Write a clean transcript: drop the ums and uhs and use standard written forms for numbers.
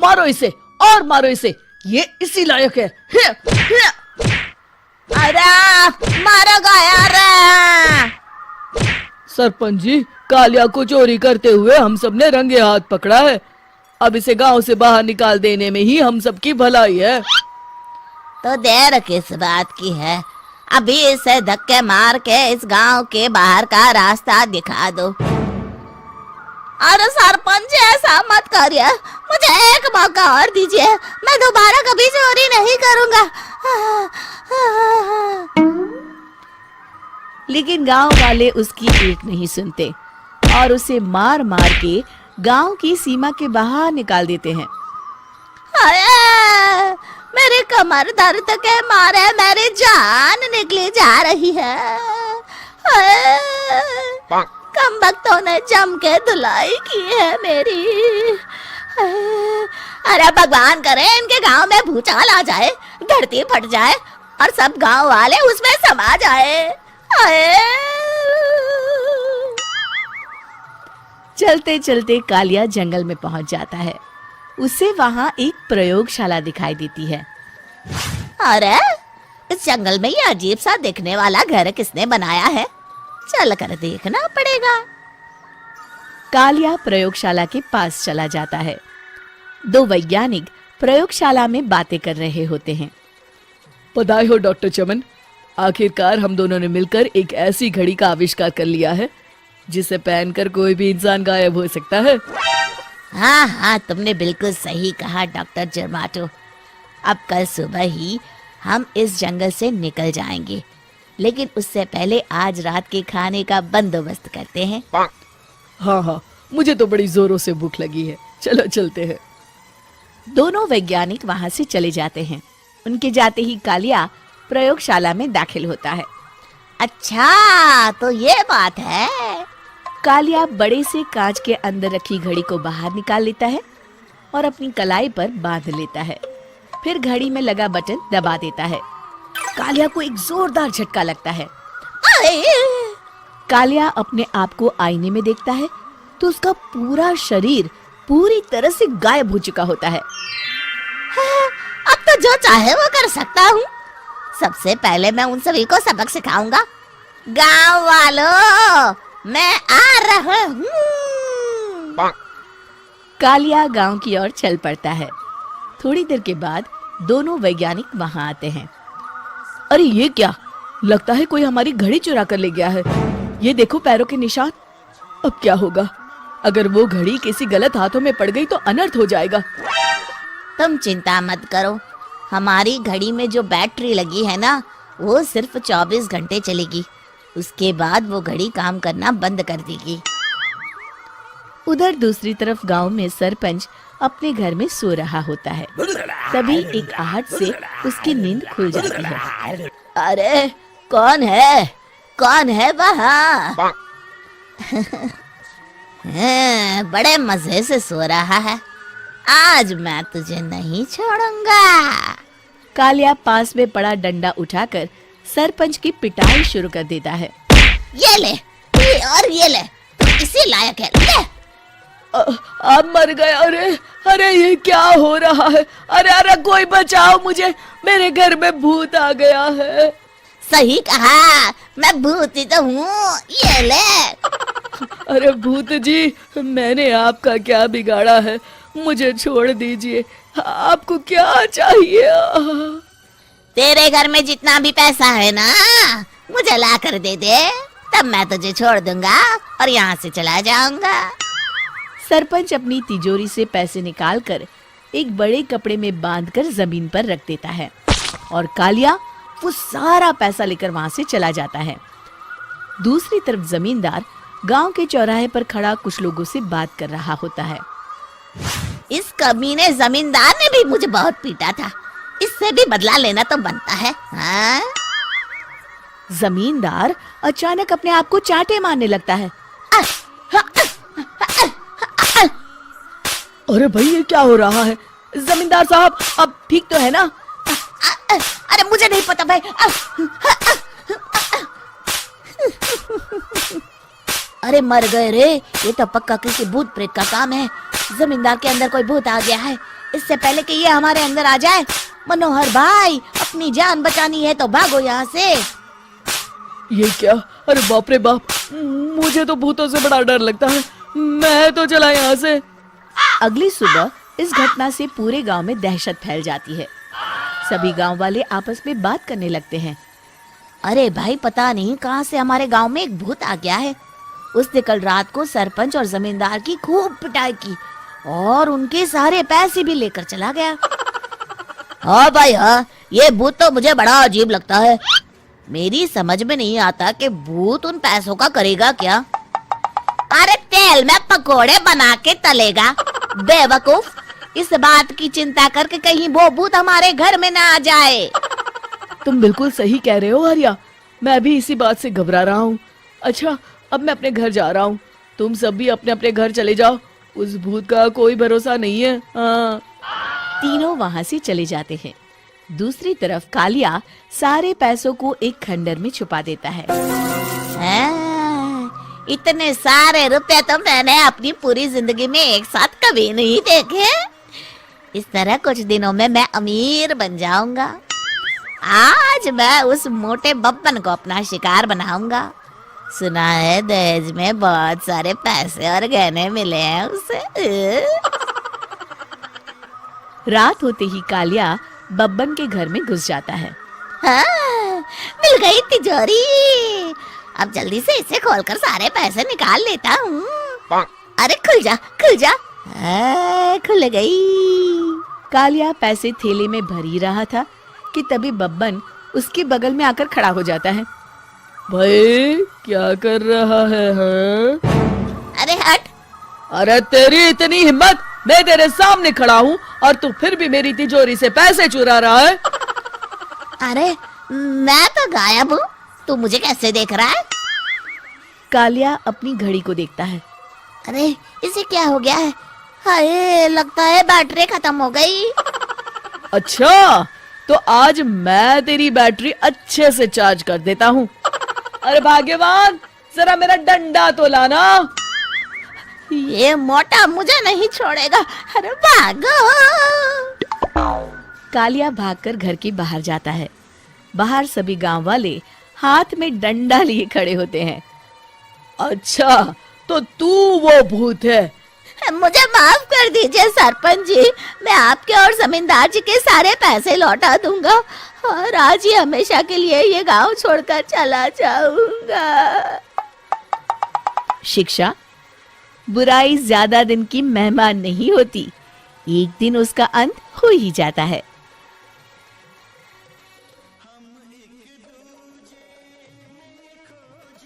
मारो इसे और मारो इसे, ये इसी लायक है। अरे मारो यार। सरपंच जी, कालिया को चोरी करते हुए हम सब ने रंगे हाथ पकड़ा है। अब इसे गांव से बाहर निकाल देने में ही हम सबकी भलाई है। तो देर किस बात की है, अभी इसे धक्के मार के इस गांव के बाहर का रास्ता दिखा दो। अरे सरपंच ऐसा मत करिए, मुझे एक मौका और दीजिए, मैं दोबारा कभी चोरी नहीं करूंगा। लेकिन गांव वाले उसकी एक नहीं सुनते और उसे मार मार के गांव की सीमा के बाहर निकाल देते हैं। मेरी कमर दर्द के मारे मेरी जान निकली जा रही है। कमबख्तों ने जम के धुलाई की है मेरी। अरे भगवान करे इनके गांव में भूचाल आ जाए, धरती फट जाए और सब गांव वाले उसमें समा जाए। चलते चलते कालिया जंगल में पहुंच जाता है। उसे वहां एक प्रयोगशाला दिखाई देती है। अरे इस जंगल में ये अजीब सा दिखने वाला घर किसने बनाया है, चल कर देखना पड़ेगा। कालिया प्रयोगशाला के पास चला जाता है। दो वैज्ञानिक प्रयोगशाला में बातें कर रहे होते हैं। बधाई हो डॉक्टर चमन, आखिरकार हम दोनों ने मिलकर एक ऐसी घड़ी का आविष्कार कर लिया है जिसे पहनकर कोई भी इंसान गायब हो सकता है। हाँ हाँ, तुमने बिल्कुल सही कहा डॉक्टर जर्माटो। अब कल सुबह ही हम इस जंगल से निकल जाएंगे, लेकिन उससे पहले आज रात के खाने का बंदोबस्त करते हैं। हाँ हाँ, मुझे तो बड़ी जोरों से भूख लगी है, चलो चलते हैं। दोनों वैज्ञानिक वहां से चले जाते हैं। उनके जाते ही कालिया प्रयोगशाला में दाखिल होता है। अच्छा तो ये बात है। कालिया बड़े से कांच के अंदर रखी घड़ी को बाहर निकाल लेता है और अपनी कलाई पर बांध लेता है। फिर घड़ी में लगा बटन दबा देता है। कालिया को एक जोरदार झटका लगता है। कालिया अपने आप को आईने में देखता है तो उसका पूरा शरीर पूरी तरह से गायब हो चुका होता है। अब तो जो चाहे वो कर सकता हूँ। सबसे पहले मैं उन सभी को सबक सिखाऊंगा। गांव वालों, मैं आ रहा हूँ। कालिया गांव की ओर चल पड़ता है। थोड़ी देर के बाद दोनों वैज्ञानिक वहां आते हैं। अरे ये क्या, लगता है कोई हमारी घड़ी चुरा कर ले गया है। ये देखो पैरों के निशान। अब क्या होगा, अगर वो घड़ी किसी गलत हाथों में पड़ गई तो अनर्थ हो जाएगा। तुम चिंता मत करो, हमारी घड़ी में जो बैटरी लगी है ना, वो सिर्फ 24 घंटे चलेगी। उसके बाद वो घड़ी काम करना बंद कर देगी। उधर दूसरी तरफ गांव में सरपंच अपने घर में सो रहा होता है। तभी एक आहट से उसकी नींद खुल जाती है। अरे कौन है, कौन है वहाँ? बड़े मजे से सो रहा है, आज मैं तुझे नहीं छोड़ूंगा। कालिया पास में पड़ा डंडा उठाकर सरपंच की पिटाई शुरू कर देता है। ये ले, ये और ये ले, तुम इसी लायक है, ले। आप मर गए। अरे अरे ये क्या हो रहा है? अरे अरे कोई बचाओ मुझे, मेरे घर में भूत आ गया है। सही कहा, मैं भूत ही तो हूँ, ये ले। अरे भूत जी, मैंने आपका क्या बिगाड़ा है, मुझे छोड़ दीजिए। आपको क्या चाहिए? तेरे घर में जितना भी पैसा है ना, मुझे ला कर दे दे, तब मैं तुझे छोड़ दूंगा और यहाँ से चला जाऊंगा। सरपंच अपनी तिजोरी से पैसे निकालकर एक बड़े कपड़े में बांधकर जमीन पर रख देता है और कालिया वो सारा पैसा लेकर वहां से चला जाता है। दूसरी तरफ जमींदार गांव के चौराहे पर खड़ा कुछ लोगों से बात कर रहा होता है। इस कमीने जमींदार ने भी मुझे बहुत पीटा था, इससे भी बदला लेना तो बनता है। हाँ? जमींदार अचानक अपने आप को चांटे मारने लगता है। अरे भाई ये क्या हो रहा है? जमींदार साहब अब ठीक तो है ना? अरे मुझे नहीं पता भाई। अरे मर गए रे, ये तो पक्का किसी भूत प्रेत का काम है। जमींदार के अंदर कोई भूत आ गया है। इससे पहले कि ये हमारे अंदर आ जाए, मनोहर भाई अपनी जान बचानी है तो भागो यहाँ से। ये क्या? अरे बाप रे बाप, मुझे तो भूतों से बड़ा डर लगता है। मैं तो चला यहाँ से। अगली सुबह इस घटना से पूरे गांव में दहशत फैल जाती है। सभी गांव वाले आपस में बात करने लगते हैं। अरे भाई, पता नहीं कहाँ से हमारे गांव में एक भूत आ गया है। उसने कल रात को सरपंच और जमींदार की खूब पिटाई की और उनके सारे पैसे भी लेकर चला गया। हाँ भाई हाँ, ये भूत तो मुझे बड़ा अजीब लगता है। मेरी समझ में नहीं आता कि भूत उन पैसों का करेगा क्या। अरे तेल में पकोड़े बना के तलेगा बेवकूफ। इस बात की चिंता करके कहीं वो भूत हमारे घर में ना आ जाए। तुम बिल्कुल सही कह रहे हो आर्या, मैं भी इसी बात से घबरा रहा हूँ। अच्छा, अब मैं अपने घर जा रहा हूँ। तुम सब भी अपने अपने घर चले जाओ। उस भूत का कोई भरोसा नहीं है। हाँ। तीनों वहां से चले जाते हैं। दूसरी तरफ कालिया सारे पैसों को एक खंडर में छुपा देता है। इतने सारे रुपए तो मैंने अपनी पूरी जिंदगी में एक साथ कभी नहीं देखे। इस तरह कुछ दिनों में मैं अमीर बन जाऊंगा। आज मैं उस मोटे बब्बन को अपना शिकार बनाऊंगा। सुना है दहेज में बहुत सारे पैसे और गहने मिले हैं उसे। रात होते ही कालिया बब्बन के घर में घुस जाता है। हाँ, मिल गई तिजोरी। अब जल्दी से इसे खोलकर सारे पैसे निकाल लेता हूँ। अरे खुल जा खुल जा। खुल गई। कालिया पैसे थैले में भर ही रहा था कि तभी बब्बन उसके बगल में आकर खड़ा हो जाता है। भाई क्या कर रहा है? हाँ? अरे हट। अरे तेरी इतनी हिम्मत, मैं तेरे सामने खड़ा हूँ और तू फिर भी मेरी तिजोरी से पैसे चुरा रहा है। अरे मैं तो गायब हूँ, तू मुझे कैसे देख रहा है? कालिया अपनी घड़ी को देखता है। अरे इसे क्या हो गया है? हाय, लगता है बैटरी खत्म हो गई। अच्छा, तो आज मैं तेरी बैटरी अच्छे से चार्ज कर देता हूँ। अरे भाग्यवान, जरा मेरा डंडा तो लाना। ये मोटा मुझे नहीं छोड़ेगा। अरे भागो। कालिया भागकर घर के बाहर जाता है। बाहर सभी गांव वाले हाथ में डंडा लिए खड़े होते हैं। अच्छा, तो तू वो भूत है? मुझे माफ कर दीजिए सरपंच जी, मैं आपके और जमींदार जी के सारे पैसे लौटा दूंगा और आज ही हमेशा के लिए ये गांव छोड़कर चला जाऊंगा। शिक्षा: बुराई ज्यादा दिन की मेहमान नहीं होती, एक दिन उसका अंत हो ही जाता है।